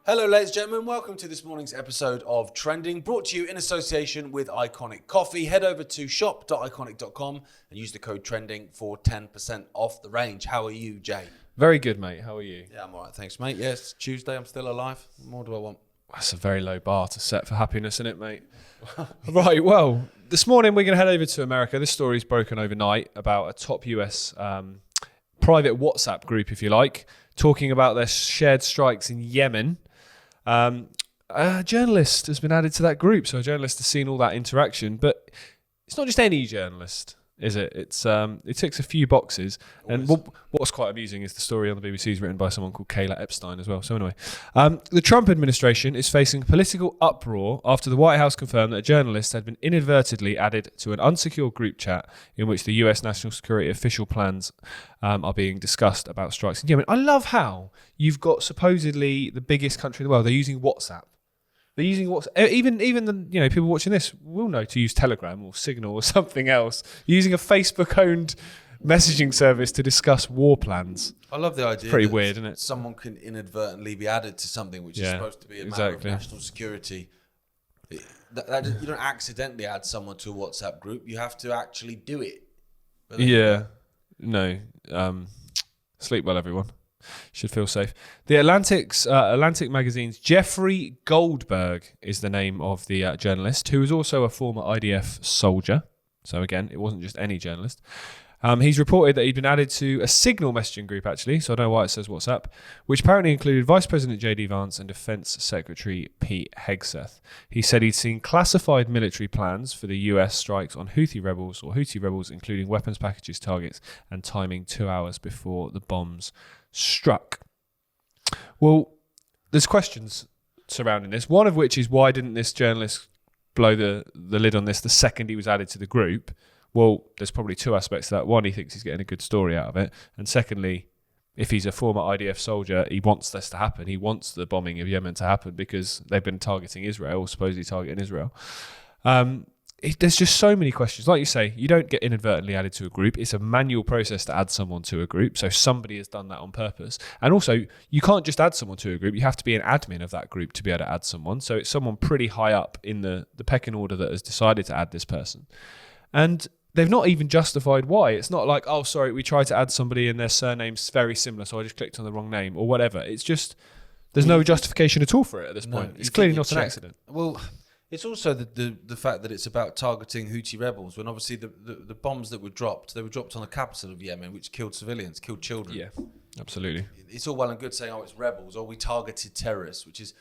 Hello, ladies and gentlemen. Welcome to this morning's episode of Trending, brought to you in association with Iconic Coffee. Head over to shop.iconic.com and use the code TRENDING for 10% off the range. How are you, Jay? Very good, mate. How are you? Yeah, I'm all right. Thanks, mate. Yes, Tuesday. I'm still alive. What more do I want? That's a very low bar to set for happiness, isn't it, mate? Right, well, this morning we're going to head over to America. This story's broken overnight about a top US private WhatsApp group, if you like, talking about their shared strikes in Yemen. A journalist has been added to that group, so a journalist has seen all that interaction, but it's not just any journalist, is it? It ticks a few boxes. And what's quite amusing is the story on the BBC is written by someone called Kayla Epstein as well. So anyway, the Trump administration is facing political uproar after the White House confirmed that a journalist had been inadvertently added to an unsecure group chat in which the US national security official plans are being discussed about strikes in Yemen. I love how you've got supposedly the biggest country in the world. They're using WhatsApp. They're using WhatsApp. Even the people watching this will know to use Telegram or Signal or something else. You're using a Facebook-owned messaging service to discuss war plans. I love the idea. It's pretty weird, isn't it? Someone can inadvertently be added to something which is supposed to be a matter of national security. You don't accidentally add someone to a WhatsApp group. You have to actually do it. Yeah. No. Sleep well, everyone. Should feel safe. The Atlantic magazine's Jeffrey Goldberg is the name of the journalist, who is also a former IDF soldier. So again, it wasn't just any journalist. He's reported that he'd been added to a Signal messaging group, actually, so I don't know why it says WhatsApp, which apparently included Vice President J.D. Vance and Defense Secretary Pete Hegseth. He said he'd seen classified military plans for the US strikes on Houthi rebels, including weapons packages, targets, and timing 2 hours before the bombs struck. Well, there's questions surrounding this, one of which is why didn't this journalist blow the lid on this the second he was added to the group? Well, there's probably two aspects to that. One, he thinks he's getting a good story out of it. And secondly, if he's a former IDF soldier, he wants this to happen. He wants the bombing of Yemen to happen because they've been targeting Israel, or supposedly targeting Israel. There's just so many questions. Like you say, you don't get inadvertently added to a group. It's a manual process to add someone to a group. So somebody has done that on purpose. And also, you can't just add someone to a group. You have to be an admin of that group to be able to add someone. So it's someone pretty high up in the pecking order that has decided to add this person. And they've not even justified why. It's not like, oh, sorry, we tried to add somebody and their surname's very similar, so I just clicked on the wrong name or whatever. It's just, there's no justification at all for it at this point. It's clearly not an accident. Well, it's also the fact that it's about targeting Houthi rebels, when obviously the bombs that were dropped, they were dropped on the capital of Yemen, which killed civilians, killed children. Yeah, absolutely. It's all well and good saying, oh, it's rebels, or we targeted terrorists, which is,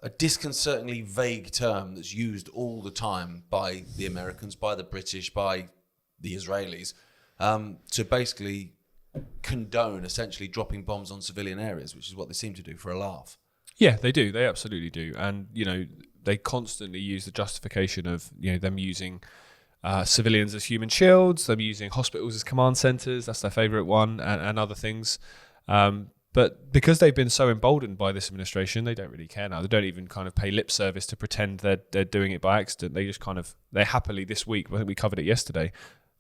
a disconcertingly vague term that's used all the time by the Americans, by the British, by the Israelis, to basically condone essentially dropping bombs on civilian areas, which is what they seem to do for a laugh. Yeah, they do. They absolutely do. And, they constantly use the justification of, them using civilians as human shields, them using hospitals as command centres, that's their favourite one, and other things. But because they've been so emboldened by this administration, they don't really care now. They don't even kind of pay lip service to pretend they're doing it by accident. They just they happily this week, I think we covered it yesterday,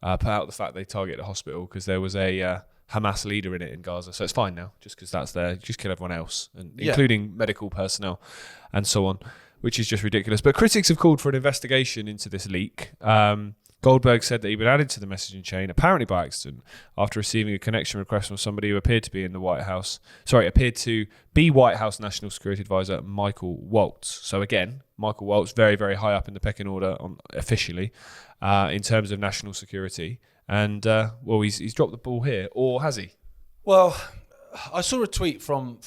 put out the fact they targeted a hospital because there was a Hamas leader in it in Gaza. So it's fine now, just because that's there. Just kill everyone else, including medical personnel and so on, which is just ridiculous. But critics have called for an investigation into this leak. Goldberg said that he'd been added to the messaging chain, apparently by accident, after receiving a connection request from somebody who appeared to be White House National Security Advisor Michael Waltz. So again, Michael Waltz, very, very high up in the pecking order officially in terms of national security. And, he's dropped the ball here, or has he? Well, I saw a tweet from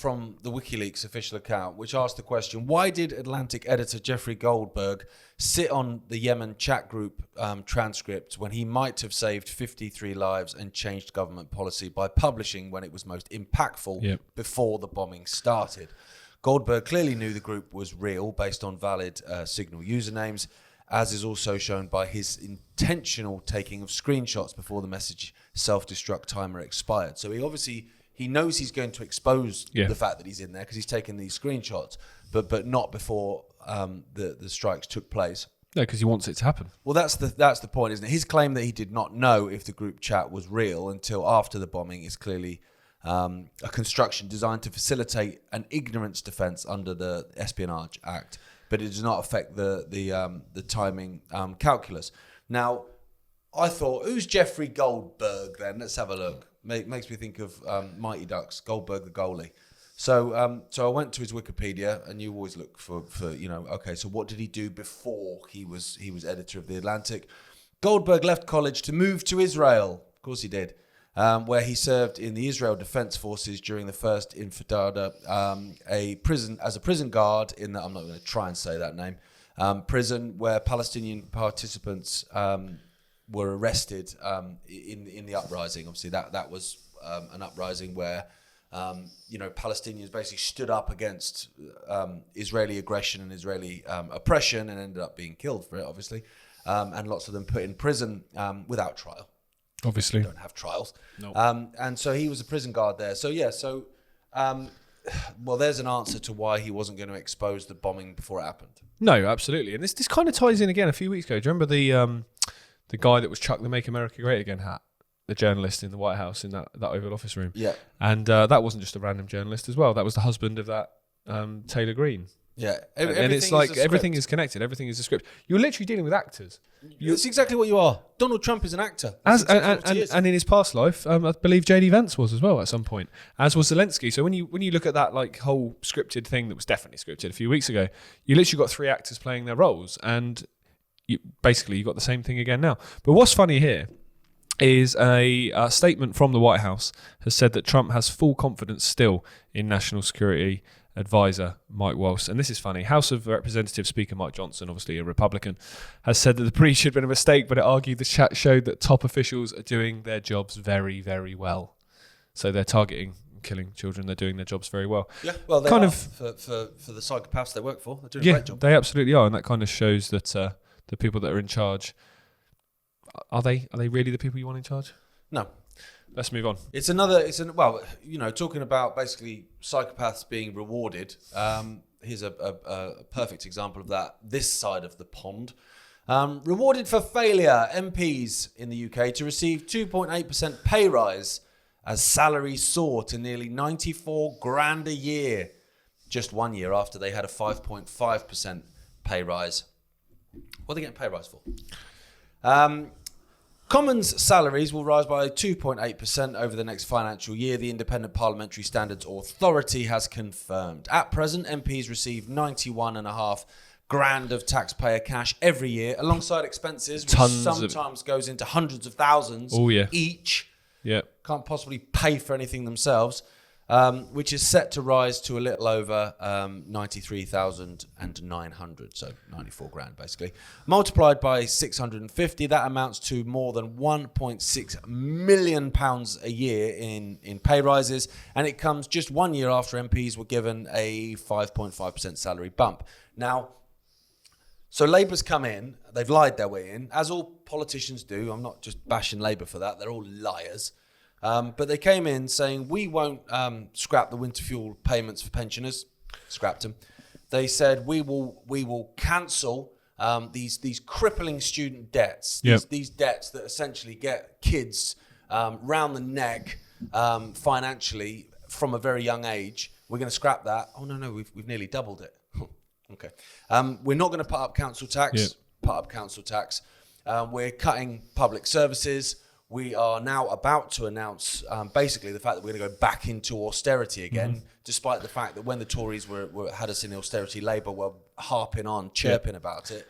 the WikiLeaks official account which asked the question, why did Atlantic editor Jeffrey Goldberg sit on the Yemen chat group transcript when he might have saved 53 lives and changed government policy by publishing when it was most impactful before the bombing started? Goldberg clearly knew the group was real based on valid Signal usernames, as is also shown by his intentional taking of screenshots before the message self-destruct timer expired. So he knows he's going to expose the fact that he's in there because he's taken these screenshots, but not before the strikes took place. No, because he wants it to happen. Well, that's the point, isn't it? His claim that he did not know if the group chat was real until after the bombing is clearly a construction designed to facilitate an ignorance defence under the Espionage Act, but it does not affect the timing calculus. Now, I thought, who's Jeffrey Goldberg then? Let's have a look. Makes me think of Mighty Ducks, Goldberg the goalie. So I went to his Wikipedia, and you always look for okay, so what did he do before he was editor of The Atlantic? Goldberg left college to move to Israel. Of course he did. Where he served in the Israel Defense Forces during the First Intifada, as a prison guard in the, I'm not going to try and say that name, prison where Palestinian participants were arrested in the uprising. Obviously, that was an uprising where Palestinians basically stood up against Israeli aggression and Israeli oppression, and ended up being killed for it, obviously, and lots of them put in prison without trial. Obviously, don't have trials. No. And so he was a prison guard there. So well, there's an answer to why he wasn't going to expose the bombing before it happened. No, absolutely. And this kind of ties in again a few weeks ago. Do you remember the guy that was chucked the "Make America Great Again" hat? The journalist in the White House in that Oval Office room. Yeah. And that wasn't just a random journalist as well. That was the husband of that Taylor Greene. Yeah. And it's like everything is connected. Everything is a script. You're literally dealing with actors. That's exactly what you are. Donald Trump is an actor. And in his past life, I believe J.D. Vance was as well at some point, as was Zelensky. So when you look at that like whole scripted thing that was definitely scripted a few weeks ago, you literally got 3 actors playing their roles, and you got the same thing again now. But what's funny here is a statement from the White House has said that Trump has full confidence still in National Security Advisor Mike Waltz. And this is funny. House of Representatives Speaker Mike Johnson, obviously a Republican, has said that the breach had been a mistake, but it argued the chat showed that top officials are doing their jobs very, very well. So they're targeting and killing children. They're doing their jobs very well. Yeah, well, they kind of for the psychopaths they work for. They're doing a great job. They absolutely are, and that kind of shows that the people that are in charge are they really the people you want in charge? No. Let's move on. Talking about basically psychopaths being rewarded. Here's a perfect example of that. This side of the pond. Rewarded for failure, MPs in the UK to receive 2.8% pay rise as salaries soar to nearly 94 grand a year, just 1 year after they had a 5.5% pay rise. What are they getting pay rise for? Commons' salaries will rise by 2.8% over the next financial year, the Independent Parliamentary Standards Authority has confirmed. At present, MPs receive 91.5 grand of taxpayer cash every year, alongside expenses, which sometimes goes into hundreds of thousands each. Yeah. Can't possibly pay for anything themselves, which is set to rise to a little over 93,900, so 94 grand basically. Multiplied by 650, that amounts to more than 1.6 million pounds a year in pay rises, and it comes just 1 year after MPs were given a 5.5% salary bump. Now, so Labour's come in, they've lied their way in, as all politicians do. I'm not just bashing Labour for that, they're all liars. But they came in saying, we won't scrap the winter fuel payments for pensioners. Scrapped them. They said, we will cancel these crippling student debts. These debts that essentially get kids round the neck financially from a very young age. We're going to scrap that. Oh, no, we've nearly doubled it. Okay. We're not going to put up council tax. We're cutting public services. We are now about to announce basically the fact that we're going to go back into austerity again, despite the fact that when the Tories had us in austerity, Labour were harping on, chirping about it.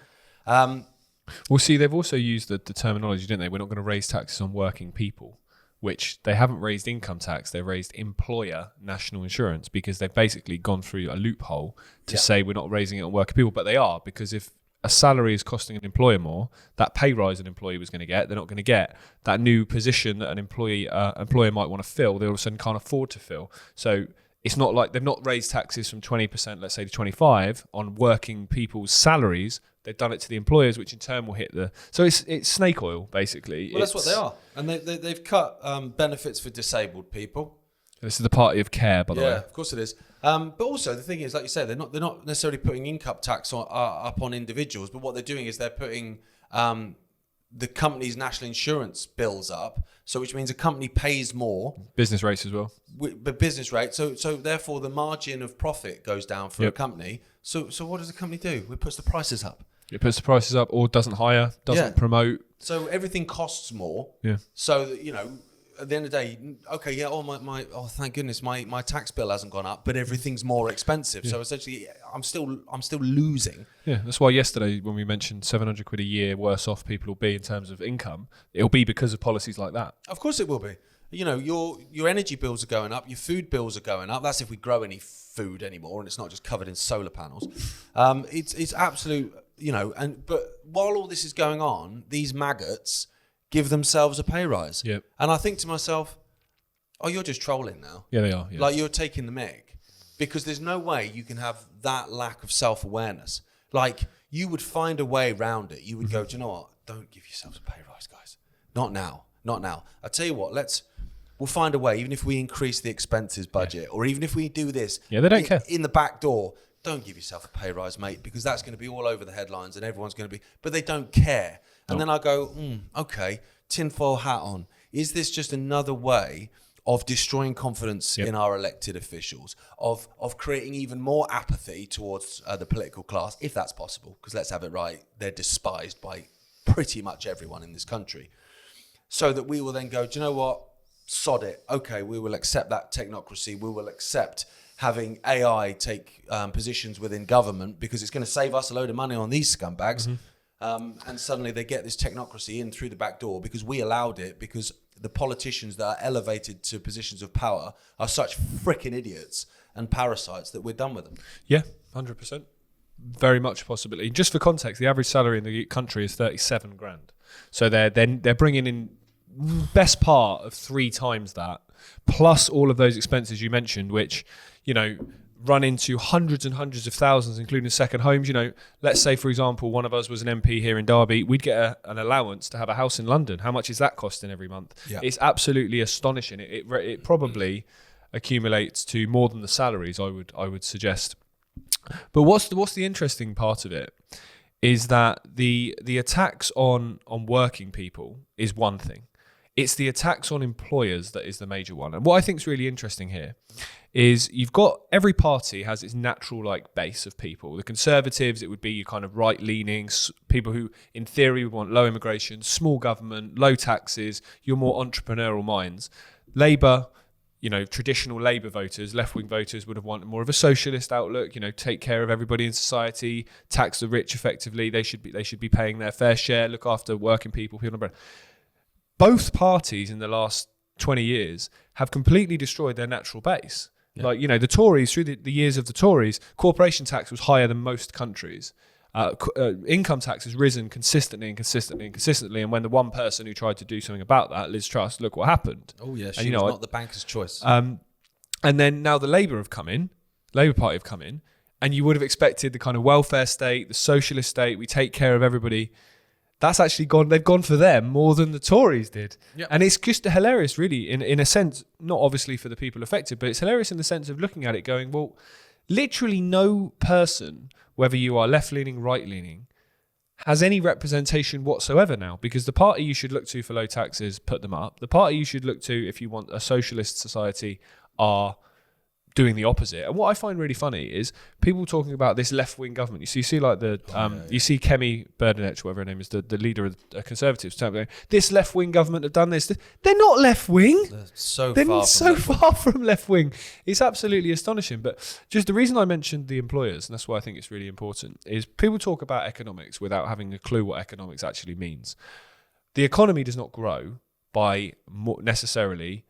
Well, see, they've also used the terminology, didn't they? We're not going to raise taxes on working people, which they haven't raised income tax. They've raised employer national insurance because they've basically gone through a loophole to say we're not raising it on working people, but they are, because if a salary is costing an employer more, that pay rise an employee was going to get, they're not going to get that new position that an employer might want to fill, they all of a sudden can't afford to fill. So it's not like they've not raised taxes from 20%, let's say, to 25% on working people's salaries. They've done it to the employers, which in turn will hit the... So it's snake oil, basically. Well, that's what they are. And they've cut benefits for disabled people. This is the party of care, by the way. Yeah, of course it is. But also the thing is, like you said, they're not necessarily putting income tax up on individuals, but what they're doing is they're putting the company's national insurance bills up, so which means a company pays more. Business rates as well. But business rate, so therefore the margin of profit goes down for a company. So what does the company do? It puts the prices up. It puts the prices up, or doesn't hire, doesn't promote. So everything costs more. Yeah. So that, at the end of the day, okay, thank goodness my tax bill hasn't gone up, but everything's more expensive. So essentially, I'm still losing. Yeah, that's why yesterday when we mentioned 700 quid a year worse off people will be in terms of income, it'll be because of policies like that. Of course it will be. Your energy bills are going up, your food bills are going up. That's if we grow any food anymore, and it's not just covered in solar panels. It's absolute, but while all this is going on, these maggots give themselves a pay rise. Yep. And I think to myself, oh, you're just trolling now. Yeah, they are. Yeah. Like, you're taking the mick, because there's no way you can have that lack of self-awareness. Like, you would find a way around it. You would go, do you know what? Don't give yourselves a pay rise, guys. Not now. I tell you what, we'll find a way, even if we increase the expenses budget, or even if we do this. Yeah, they don't care. In the back door, don't give yourself a pay rise, mate, because that's going to be all over the headlines and everyone's going to be, but they don't care. And then I go, okay, tinfoil hat on. Is this just another way of destroying confidence in our elected officials, of creating even more apathy towards the political class, if that's possible? Because let's have it right, they're despised by pretty much everyone in this country. So that we will then go, do you know what? Sod it. Okay, we will accept that technocracy. We will accept having AI take positions within government, because it's going to save us a load of money on these scumbags. Mm-hmm. And suddenly they get this technocracy in through the back door because we allowed it, because the politicians that are elevated to positions of power are such freaking idiots and parasites that we're done with them. Yeah, 100%. Very much a possibility. Just for context, the average salary in the country is 37 grand. So they're bringing in best part of 3 times that, plus all of those expenses you mentioned, which, run into hundreds and hundreds of thousands, including second homes. Let's say, for example, one of us was an MP here in Derby. We'd get an allowance to have a house in London. How much is that costing every month? Yeah. It's absolutely astonishing. It probably accumulates to more than the salaries, I would suggest. But what's the interesting part of it is that the attacks on working people is one thing. It's the attacks on employers that is the major one. And what I think is really interesting here is you've got, every party has its natural base of people. The Conservatives, it would be your kind of right-leaning people who in theory would want low immigration, small government, low taxes, your more entrepreneurial minds. Labour, traditional Labour voters, left-wing voters would have wanted more of a socialist outlook, take care of everybody in society, tax the rich effectively. They should be paying their fair share, look after working people on bread. Both parties in the last 20 years have completely destroyed their natural base. Yeah. The Tories, through the years of the Tories, corporation tax was higher than most countries. Income tax has risen consistently. And when the one person who tried to do something about that, Liz Truss, look what happened. Oh yeah, she was not the banker's choice. And then now the Labour Party have come in, and you would have expected the kind of welfare state, the socialist state, we take care of everybody. That's actually gone. They've gone for them more than the Tories did. Yep. And it's just hilarious, really, in a sense, not obviously for the people affected, but it's hilarious in the sense of looking at it going, well, literally no person, whether you are left-leaning, right-leaning, has any representation whatsoever now, because the party you should look to for low taxes, put them up. The party you should look to if you want a socialist society are doing the opposite. And what I find really funny is people talking about this left-wing government. You see you see Kemi Berdinich, whatever her name is, the leader of the Conservatives, saying, this left-wing government have done this. They're not left-wing. They're so far from left-wing. It's absolutely astonishing. But just the reason I mentioned the employers, and that's why I think it's really important, is people talk about economics without having a clue what economics actually means. The economy does not grow by necessarily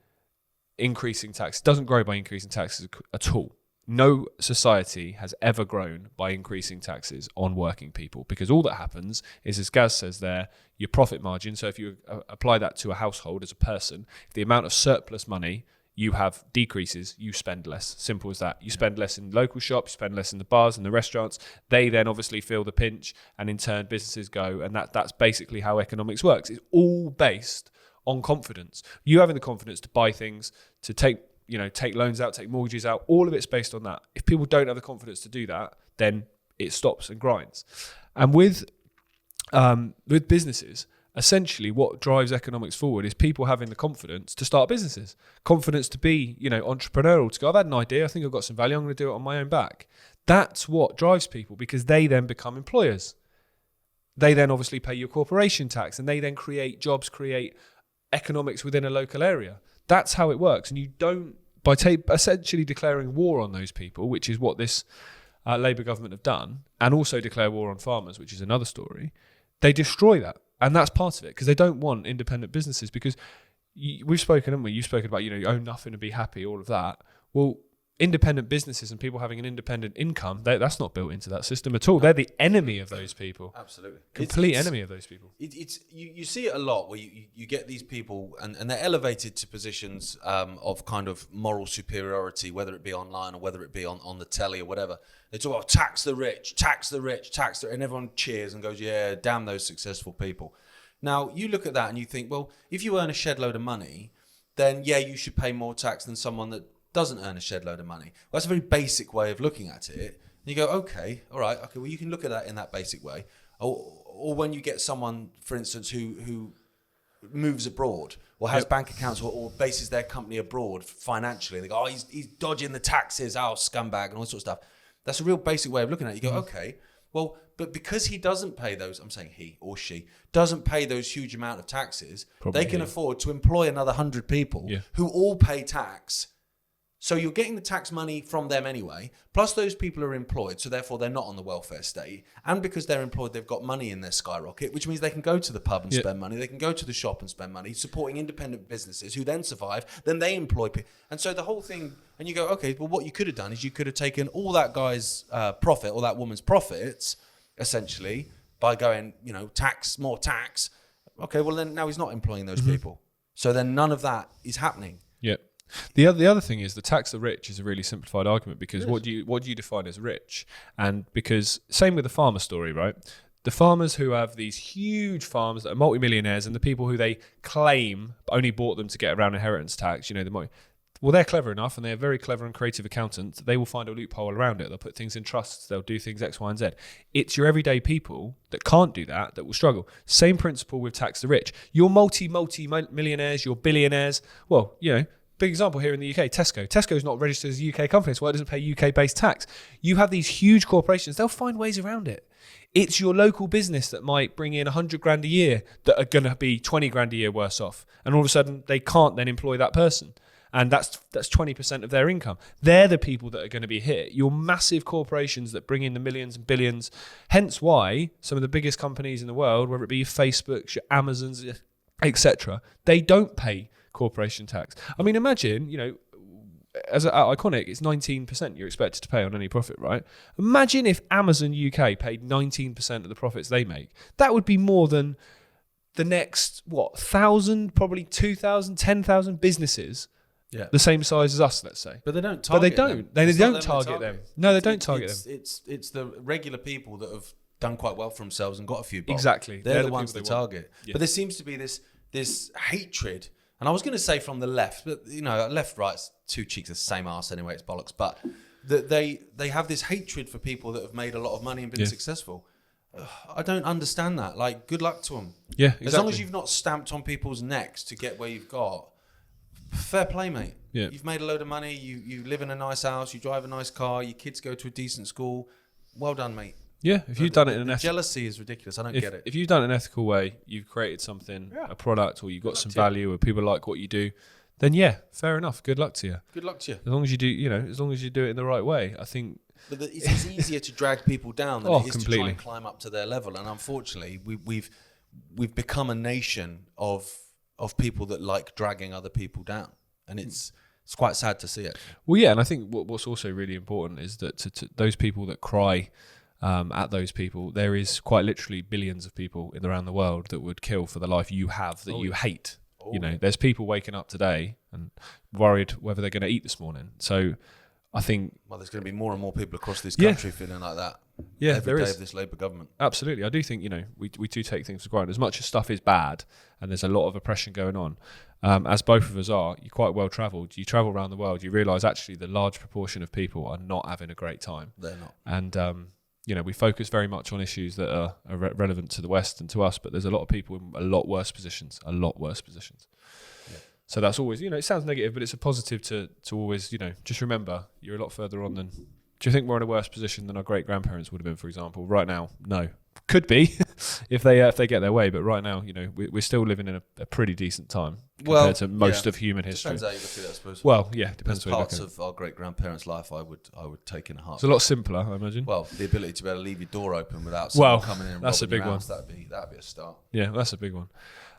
increasing tax. It doesn't grow by increasing taxes at all. No society has ever grown by increasing taxes on working people, because all that happens is, as Gaz says there, your profit margin. So if you apply that to a household as a person, if the amount of surplus money you have decreases, you spend less. Simple as that. You spend less in local shops, you spend less in the bars and the restaurants. They then obviously feel the pinch, and in turn businesses go, and that's basically how economics works. It's all based on confidence. You having the confidence to buy things, to take loans out, take mortgages out, all of it's based on that. If people don't have the confidence to do that, then it stops and grinds. And with businesses, essentially what drives economics forward is people having the confidence to start businesses, confidence to be, entrepreneurial, to go, I've had an idea, I think I've got some value, I'm going to do it on my own back. That's what drives people, because they then become employers. They then obviously pay your corporation tax, and they then create jobs, create economics within a local area. That's how it works. And you don't, by essentially declaring war on those people, which is what this Labour government have done, and also declare war on farmers, which is another story, they destroy that. And that's part of it, because they don't want independent businesses. Because we've spoken, haven't we? You've spoken about, you own nothing and be happy, all of that. Well, independent businesses and people having an independent income, that's not built into that system at all. They're the enemy of those people. Absolutely. Complete enemy of those people. You see it a lot where you get these people and they're elevated to positions of kind of moral superiority, whether it be online or whether it be on the telly or whatever. They talk about tax the rich, and everyone cheers and goes, yeah, damn those successful people. Now, you look at that and you think, well, if you earn a shed load of money, then yeah, you should pay more tax than someone that doesn't earn a shed load of money. Well, that's a very basic way of looking at it. And you go, okay, all right, okay, well, you can look at that in that basic way. Or when you get someone, for instance, who moves abroad or has bank accounts or bases their company abroad financially, they go, oh, he's dodging the taxes, scumbag, and all that sort of stuff. That's a real basic way of looking at it. You go, okay, well, but because he doesn't pay those, I'm saying he or she, doesn't pay those huge amount of taxes, they can afford to employ another 100 people who all pay tax. So you're getting the tax money from them anyway, plus those people are employed, so therefore they're not on the welfare state. And because they're employed, they've got money in their skyrocket, which means they can go to the pub and spend money. They can go to the shop and spend money, supporting independent businesses who then survive. Then they employ people. And so the whole thing, and you go, okay, well, what you could have done is you could have taken all that guy's profit or that woman's profits, essentially, by going, tax, more tax. Okay, well, then now he's not employing those people. So then none of that is happening. Yep. The other thing is the tax the rich is a really simplified argument, because what do you define as rich? And because same with the farmer story, right? The farmers who have these huge farms that are multimillionaires, and the people who they claim only bought them to get around inheritance tax, they're clever enough, and they're very clever and creative accountants. They will find a loophole around it. They'll put things in trusts. They'll do things X, Y, and Z. It's your everyday people that can't do that will struggle. Same principle with tax the rich. Your multi-millionaires, your billionaires, well, big example here in the UK, Tesco. Tesco's not registered as a UK company, so it doesn't pay UK-based tax. You have these huge corporations, they'll find ways around it. It's your local business that might bring in 100 grand a year that are going to be 20 grand a year worse off. And all of a sudden, they can't then employ that person. And that's 20% of their income. They're the people that are going to be hit. Your massive corporations that bring in the millions and billions. Hence why some of the biggest companies in the world, whether it be your Facebooks, your Amazons, etc., they don't pay corporation tax. I mean, imagine, as at Iconic, it's 19% you're expected to pay on any profit, right? Imagine if Amazon UK paid 19% of the profits they make. That would be more than the next, 1,000, probably 2,000, 10,000 businesses, the same size as us, let's say. But they don't target them. They don't target them. No, they don't target them. It's the regular people that have done quite well for themselves and got a few bob. Exactly. They're the ones to target. Yeah. But there seems to be this hatred. And I was going to say from the left, but left, right's two cheeks of the same arse anyway, it's bollocks. But they have this hatred for people that have made a lot of money and been successful. I don't understand that. Like, good luck to them. Yeah, exactly. As long as you've not stamped on people's necks to get where you've got, fair play, mate. Yeah. You've made a load of money, you live in a nice house, you drive a nice car, your kids go to a decent school. Well done, mate. Yeah, if you've done it in an jealousy is ridiculous. I don't get it. If you've done it in an ethical way, you've created something, a product, or you've got some value, or people like what you do, then fair enough. Good luck to you. Good luck to you. As long as you do, as long as you do it in the right way, I think. But it's easier to drag people down than it is to try and climb up to their level. And unfortunately, we've become a nation of people that like dragging other people down, and it's quite sad to see it. Well, yeah, and I think what's also really important is that to those people that cry. At those people, there is quite literally billions of people around the world that would kill for the life you have that you hate. There's people waking up today and worried whether they're going to eat this morning. So I think... Well, there's going to be more and more people across this country feeling like that. Yeah, every day of this Labour government. Absolutely. I do think, we do take things for granted. As much as stuff is bad and there's a lot of oppression going on, as both of us are, you're quite well travelled. You travel around the world, you realise actually the large proportion of people are not having a great time. They're not. And... we focus very much on issues that are relevant to the West and to us, but there's a lot of people in a lot worse positions. Yeah. So that's always, it sounds negative, but it's a positive to always, just remember you're a lot further on than. Do you think we're in a worse position than our great grandparents would have been, for example? Right now, no. Could be if they get their way, but right now, we're still living in a pretty decent time compared to most of human history. Depends how you look at it, I suppose. Well, yeah, depends. There's parts of our great grandparents' life I would take in a heart. It's a lot simpler, I imagine. Well, the ability to be able to leave your door open without someone coming in and that's a big robbing your one. house, that'd be a start. Yeah, that's a big one.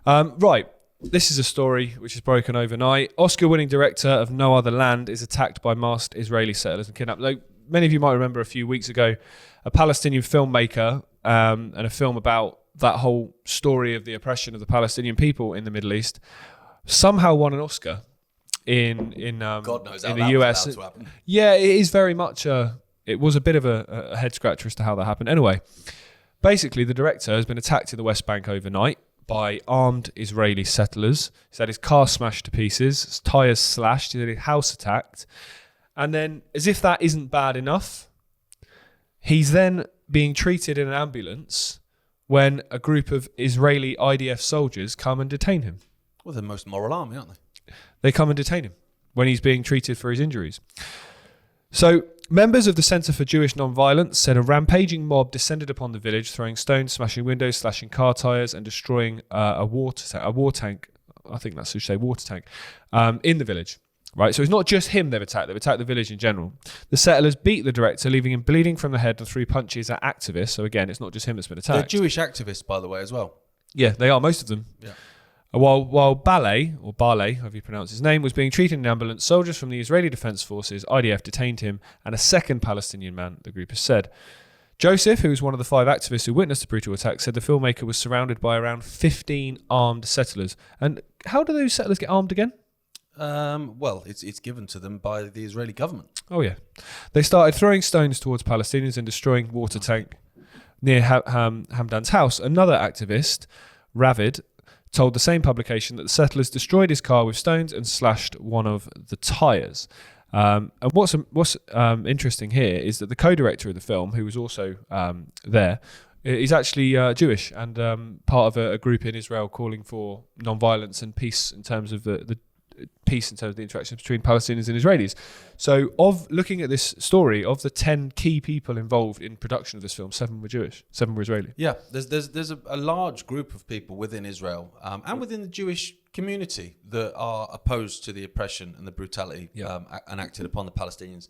Right. This is a story which is broken overnight. Oscar-winning director of No Other Land is attacked by masked Israeli settlers and kidnapped. Like, many of you might remember a few weeks ago, a Palestinian filmmaker and a film about that whole story of the oppression of the Palestinian people in the Middle East somehow won an Oscar in God knows in how the US. Was allowed to happen. Yeah, it is very much it was a bit of a head scratcher as to how that happened. Anyway, basically the director has been attacked in the West Bank overnight by armed Israeli settlers. He's had his car smashed to pieces, his tyres slashed, he's had his house attacked. And then, as if that isn't bad enough, he's then being treated in an ambulance when a group of Israeli IDF soldiers come and detain him. Well, they're the most moral army, aren't they? They come and detain him when he's being treated for his injuries. So, members of the Centre for Jewish Non-Violence said a rampaging mob descended upon the village, throwing stones, smashing windows, slashing car tyres and destroying a war tank, I think that's who say water tank, in the village. Right, so it's not just him they've attacked the village in general. The settlers beat the director, leaving him bleeding from the head and threw punches at activists. So again, it's not just him that's been attacked. They're Jewish activists, by the way, as well. Yeah, they are, most of them. Yeah. While Ballet, however you pronounce his name, was being treated in an ambulance, soldiers from the Israeli Defense Forces, IDF, detained him, and a second Palestinian man, the group has said. Joseph, who was one of the 5 activists who witnessed the brutal attack, said the filmmaker was surrounded by around 15 armed settlers. And how do those settlers get armed again? Well, it's given to them by the Israeli government. Oh, yeah. They started throwing stones towards Palestinians and destroying water tank near Hamdan's house. Another activist, Ravid, told the same publication that the settlers destroyed his car with stones and slashed one of the tyres. And what's interesting here is that the co-director of the film, who was also there, is actually Jewish and part of a group in Israel calling for non-violence and peace in terms of the peace in terms of the interactions between Palestinians and Israelis. So, of looking at this story, of the 10 key people involved in production of this film, 7 were Jewish, 7 were Israeli. Yeah, there's a large group of people within Israel and within the Jewish community that are opposed to the oppression and the brutality enacted upon the Palestinians,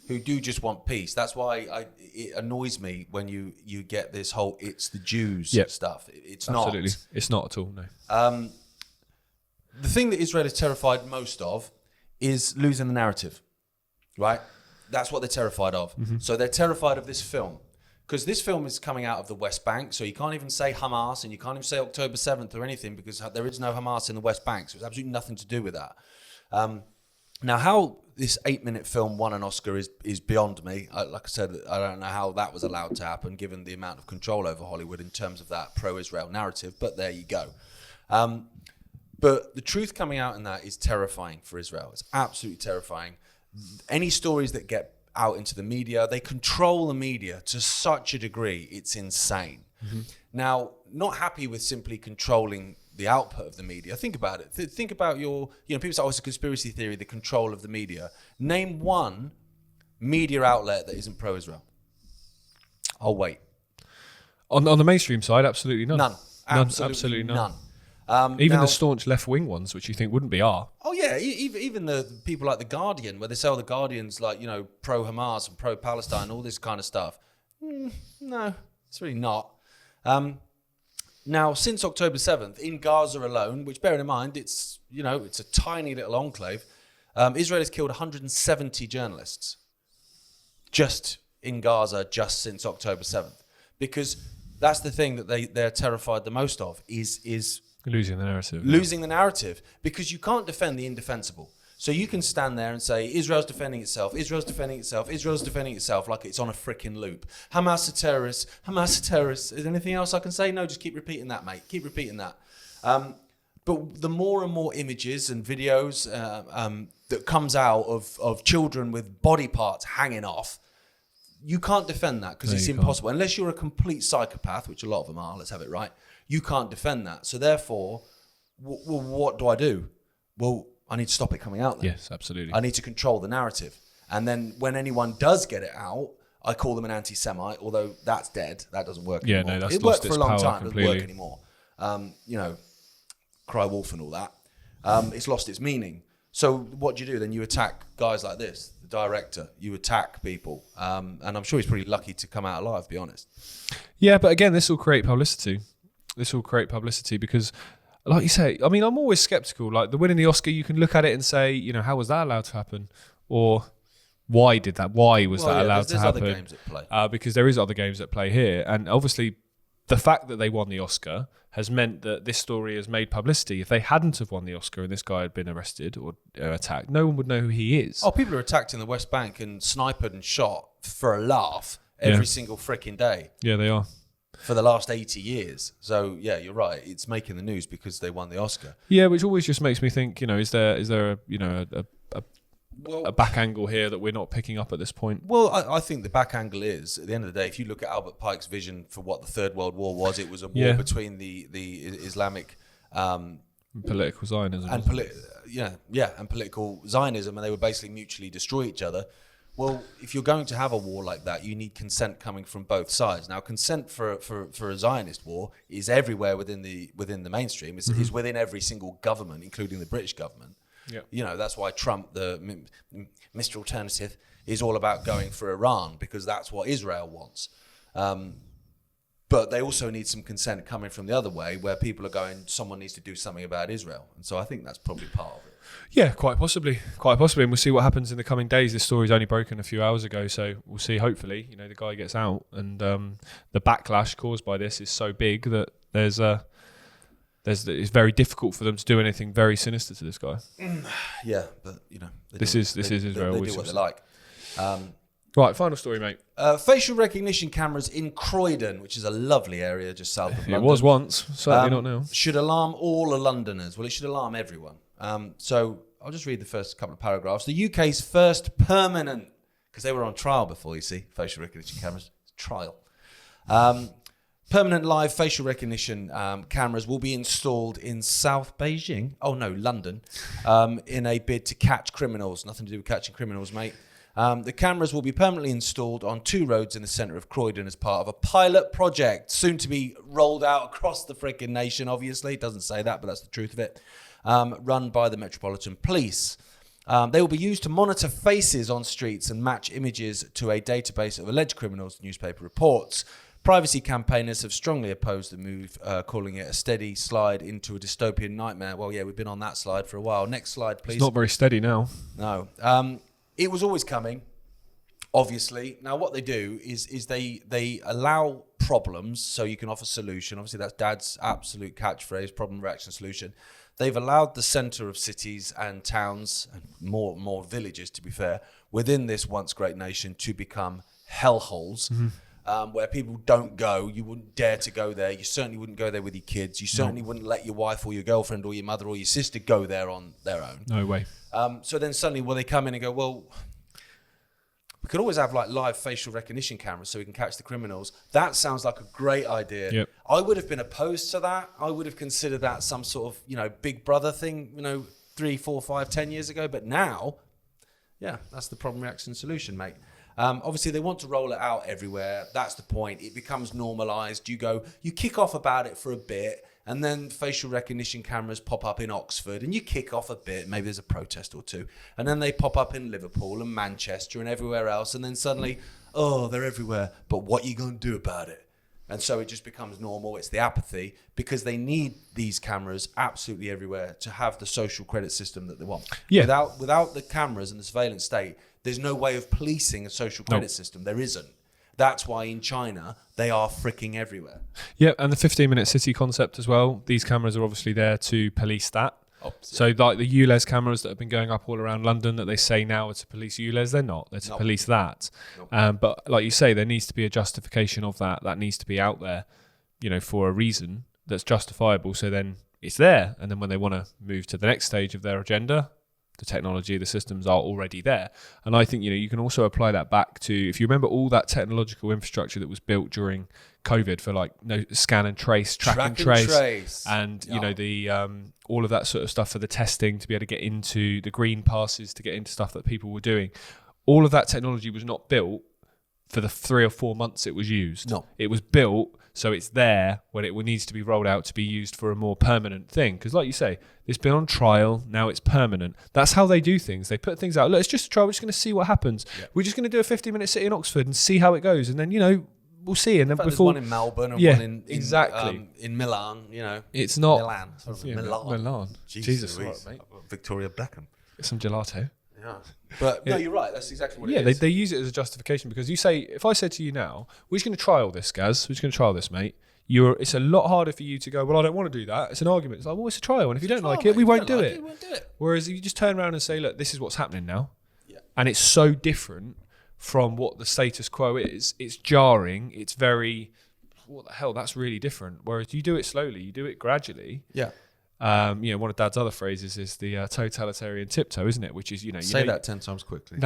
who do just want peace. That's why it annoys me when you get this whole "it's the Jews" stuff. It's Absolutely. not. It's not at all. No. The thing that Israel is terrified most of is losing the narrative, right? That's what they're terrified of. Mm-hmm. So they're terrified of this film because this film is coming out of the West Bank. So you can't even say Hamas and you can't even say October 7th or anything because there is no Hamas in the West Bank. So it's absolutely nothing to do with that. Now, how this 8-minute film won an Oscar is beyond me. Like I said, I don't know how that was allowed to happen given the amount of control over Hollywood in terms of that pro-Israel narrative. But there you go. But the truth coming out in that is terrifying for Israel. It's absolutely terrifying. Any stories that get out into the media, they control the media to such a degree, it's insane. Mm-hmm. Now, not happy with simply controlling the output of the media. Think about it. Think about people say, it's a conspiracy theory, the control of the media. Name one media outlet that isn't pro-Israel. I'll wait. On the mainstream side, absolutely none. None. Absolutely none. Even the staunch left-wing ones, which you think wouldn't be, are. Oh yeah, even the people like The Guardian, where they say, the Guardian's like, pro-Hamas and pro-Palestine, all this kind of stuff. No, it's really not. Now, since October 7th, in Gaza alone, which bearing in mind, it's a tiny little enclave, Israel has killed 170 journalists just in Gaza, just since October 7th. Because that's the thing that they're terrified the most of is losing the narrative. Losing the narrative, because you can't defend the indefensible. So you can stand there and say, Israel's defending itself, Israel's defending itself, Israel's defending itself, like it's on a freaking loop. Hamas are terrorists, Hamas are terrorists. Is there anything else I can say? No, just keep repeating that, mate. Keep repeating that. But the more and more images and videos that comes out of children with body parts hanging off, you can't defend that because it's impossible. Unless you're a complete psychopath, which a lot of them are, let's have it right, you can't defend that. So therefore, well, what do I do? Well, I need to stop it coming out then. Yes, absolutely. I need to control the narrative. And then when anyone does get it out, I call them an anti-Semite, although that's dead. That doesn't work anymore. No, that's it lost worked for its a long power time. completely. It doesn't work anymore. Cry wolf and all that. It's lost its meaning. So what do? Then you attack guys like this, the director. You attack people. And I'm sure he's pretty lucky to come out alive, to be honest. Yeah, but again, this will create publicity. Because, like you say, I mean, I'm always skeptical. Like the winning the Oscar, you can look at it and say, how was that allowed to happen? Or why did that? Why was that allowed to happen? There's other games at play. Because there is other games at play here. And obviously, the fact that they won the Oscar has meant that this story has made publicity. If they hadn't have won the Oscar and this guy had been arrested or attacked, no one would know who he is. Oh, people are attacked in the West Bank and sniped and shot for a laugh every single freaking day. Yeah, they are. For the last 80 years. So, yeah, you're right. It's making the news because they won the Oscar. Yeah, which always just makes me think, is there a back angle here that we're not picking up at this point? Well, I think the back angle is, at the end of the day, if you look at Albert Pike's vision for what the Third World War was, it was a war between the Islamic... political Zionism. And political Zionism, and they would basically mutually destroy each other. Well, if you're going to have a war like that, you need consent coming from both sides. Now, consent for a Zionist war is everywhere within the mainstream. It's within every single government, including the British government. Yeah. That's why Trump, the Mr. Alternative, is all about going for Iran, because that's what Israel wants. But they also need some consent coming from the other way, where people are going, someone needs to do something about Israel. And so I think that's probably part of it. Yeah, quite possibly. And we'll see what happens in the coming days. This story's only broken a few hours ago, so we'll see. Hopefully, the guy gets out, and the backlash caused by this is so big that it's very difficult for them to do anything very sinister to this guy. Yeah, but this is Israel. They do what they like. Right, final story, mate. Facial recognition cameras in Croydon, which is a lovely area just south of London. It was once, certainly not now. Should alarm all the Londoners. Well, it should alarm everyone. So I'll just read the first couple of paragraphs. The UK's first permanent, because they were on trial before, you see, facial recognition cameras, trial. Permanent live facial recognition cameras will be installed in South Beijing, London, in a bid to catch criminals. Nothing to do with catching criminals, mate. The cameras will be permanently installed on 2 roads in the centre of Croydon as part of a pilot project, soon to be rolled out across the freaking nation, obviously. It doesn't say that, but that's the truth of it. Run by the Metropolitan Police. They will be used to monitor faces on streets and match images to a database of alleged criminals, the newspaper reports. Privacy campaigners have strongly opposed the move, calling it a steady slide into a dystopian nightmare. Well, yeah, we've been on that slide for a while. Next slide, please. It's not very steady now. No. It was always coming, obviously. Now, what they do is they allow problems so you can offer solution. Obviously, that's Dad's absolute catchphrase, problem, reaction, solution. They've allowed the centre of cities and towns, and more villages, to be fair, within this once great nation to become hellholes. Where people don't go. You wouldn't dare to go there. You certainly wouldn't go there with your kids. You certainly wouldn't let your wife or your girlfriend or your mother or your sister go there on their own. No way. So then suddenly, they come in and go, well, we could always have like live facial recognition cameras so we can catch the criminals. That sounds like a great idea. Yep. I would have been opposed to that. I would have considered that some sort of, Big Brother thing, 3, 4, 5, 10 years ago. But now, yeah, that's the problem, reaction, solution, mate. Obviously, they want to roll it out everywhere. That's the point. It becomes normalised. You kick off about it for a bit, and then facial recognition cameras pop up in Oxford, and you kick off a bit. Maybe there's a protest or two. And then they pop up in Liverpool and Manchester and everywhere else. And then suddenly, they're everywhere. But what are you going to do about it? And so it just becomes normal. It's the apathy, because they need these cameras absolutely everywhere to have the social credit system that they want. Yeah. Without the cameras and the surveillance state, there's no way of policing a social credit system. There isn't. That's why in China, they are freaking everywhere. Yeah, and the 15-minute city concept as well. These cameras are obviously there to police that. So like the ULEZ cameras that have been going up all around London that they say now are to police ULEZ, they're not. They're to police that. But like you say, there needs to be a justification of that. That needs to be out there, for a reason that's justifiable. So then it's there. And then when they want to move to the next stage of their agenda, The technology, the systems are already there. And I think, you can also apply that back to, if you remember all that technological infrastructure that was built during COVID for like scan and trace, track and trace. And, the all of that sort of stuff for the testing to be able to get into the green passes, to get into stuff that people were doing. All of that technology was not built for the 3 or 4 months it was used. No. It was built so it's there when it needs to be rolled out to be used for a more permanent thing. Because like you say, it's been on trial, now it's permanent. That's how they do things. They put things out. Look, it's just a trial. We're just going to see what happens. Yeah. We're just going to do a 50-minute city in Oxford and see how it goes. And then, we'll see. And then there's one in Melbourne and one in Milan, It's not... Milan. Milan. Jesus Christ, mate. Victoria Beckham. Get some gelato. Yeah. But no, you're right. That's exactly what it is. Yeah, they use it as a justification because you say, if I said to you now, we're just going to trial this, Gaz. We're just going to trial this, mate. It's a lot harder for you to go, well, I don't want to do that. It's an argument. It's like, well, it's a trial. And if you don't like it, we won't do it. Whereas if you just turn around and say, look, this is what's happening now. Yeah. And it's so different from what the status quo is. It's jarring. It's very, what the hell, that's really different. Whereas you do it slowly. You do it gradually. Yeah. One of Dad's other phrases is the totalitarian tiptoe, isn't it? Which is, say that 10 times quickly.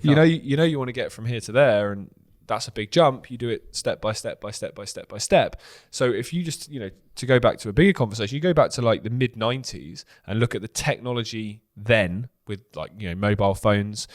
No, you want to get from here to there, and that's a big jump. You do it step by step by step by step by step. So if you just, to go back to a bigger conversation, you go back to like the mid 90s and look at the technology then with like, mobile phones.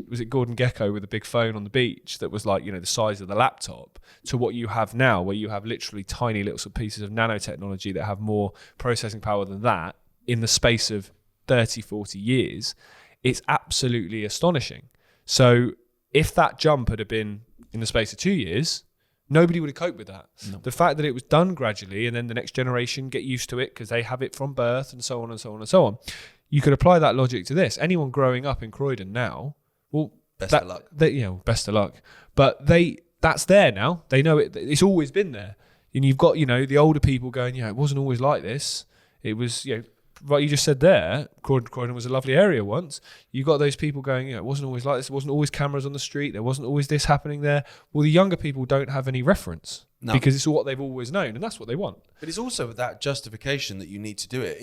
Was it Gordon Gekko with a big phone on the beach that was like, the size of the laptop, to what you have now, where you have literally tiny little pieces of nanotechnology that have more processing power than that in the space of 30, 40 years. It's absolutely astonishing. So if that jump had been in the space of 2 years, nobody would have coped with that. No. The fact that it was done gradually and then the next generation get used to it because they have it from birth and so on and so on and so on. You could apply that logic to this. Anyone growing up in Croydon now, well, best of luck. Best of luck. But that's there now. They know it. It's always been there. And you've got, the older people going, it wasn't always like this. It was, like you just said there, Croydon was a lovely area once. You got those people going, it wasn't always like this. There wasn't always cameras on the street. There wasn't always this happening there. Well, the younger people don't have any reference because it's what they've always known, and that's what they want. But it's also that justification that you need to do it.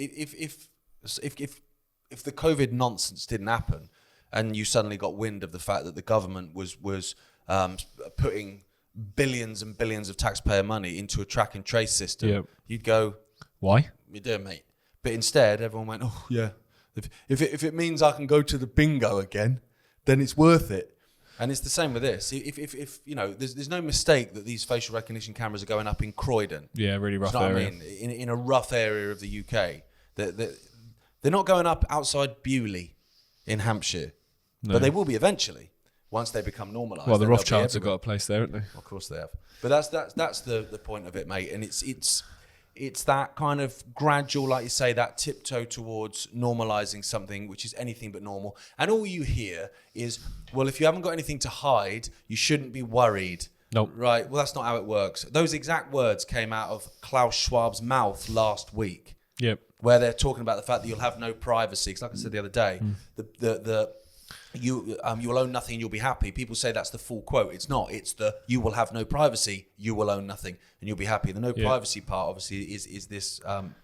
If the COVID nonsense didn't happen, and you suddenly got wind of the fact that the government was putting billions and billions of taxpayer money into a track and trace system, you'd go, why? You're doing, mate. But instead, everyone went, oh, yeah. If it means I can go to the bingo again, then it's worth it. And it's the same with this. If there's no mistake that these facial recognition cameras are going up in Croydon. Yeah, really rough area. What I mean? In a rough area of the UK. They're not going up outside Bewley in Hampshire. No. But they will be eventually, once they become normalised. Well, the Rothschilds have got a place there, haven't they? Of course they have. But that's the point of it, mate. And it's that kind of gradual, like you say, that tiptoe towards normalising something which is anything but normal. And all you hear is, well, if you haven't got anything to hide, you shouldn't be worried. Nope. Right? Well, that's not how it works. Those exact words came out of Klaus Schwab's mouth last week. Yep. Where they're talking about the fact that you'll have no privacy. Because like I said the other day, you will own nothing and you'll be happy. People say that's the full quote. It's not. It's the you will have no privacy, you will own nothing and you'll be happy. The no privacy part obviously is this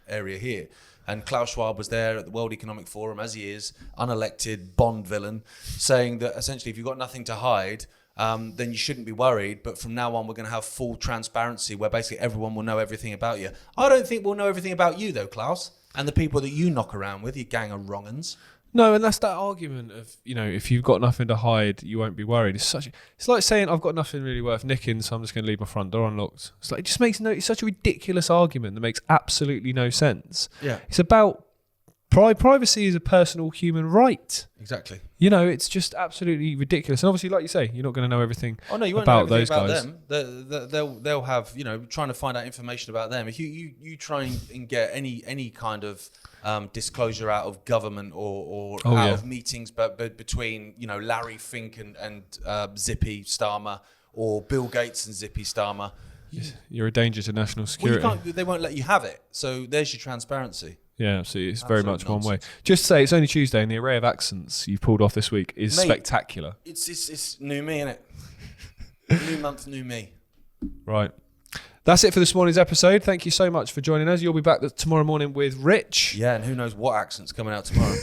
area here. And Klaus Schwab was there at the World Economic Forum, as he is, unelected Bond villain, saying that essentially if you've got nothing to hide, then you shouldn't be worried. But from now on, we're going to have full transparency where basically everyone will know everything about you. I don't think we'll know everything about you though, Klaus, and the people that you knock around with, you gang of wrong-uns. No, and that's that argument of, if you've got nothing to hide, you won't be worried. It's like saying I've got nothing really worth nicking, so I'm just going to leave my front door unlocked. It's like, it just makes it's such a ridiculous argument that makes absolutely no sense. Yeah. It's about privacy is a personal human right. Exactly. It's just absolutely ridiculous. And obviously, like you say, you're not going to know everything you won't about know those about guys. Them. They'll have, trying to find out information about them. If you try and get any kind of disclosure out of government or of meetings but between, Larry Fink and Zippy Starmer, or Bill Gates and Zippy Starmer, you're a danger to national security. They won't let you have it. So there's your transparency. Yeah, absolutely. It's very much nonsense. One way. Just say it's only Tuesday, and the array of accents you've pulled off this week is spectacular. It's new me, innit? New month, new me. Right. That's it for this morning's episode. Thank you so much for joining us. You'll be back tomorrow morning with Rich. Yeah, and who knows what accent's coming out tomorrow.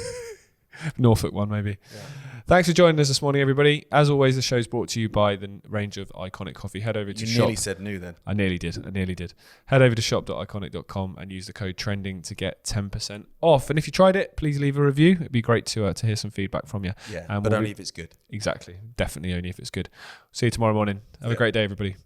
Norfolk one, maybe. Yeah. Thanks for joining us this morning, everybody. As always, the show's brought to you by the range of Iconic Coffee. Head over to You nearly said new then. I nearly did. Head over to shop.iconic.com and use the code TRENDING to get 10% off. And if you tried it, please leave a review. It'd be great to hear some feedback from you. Yeah, but only if it's good. Exactly. Definitely only if it's good. See you tomorrow morning. Have a great day, everybody.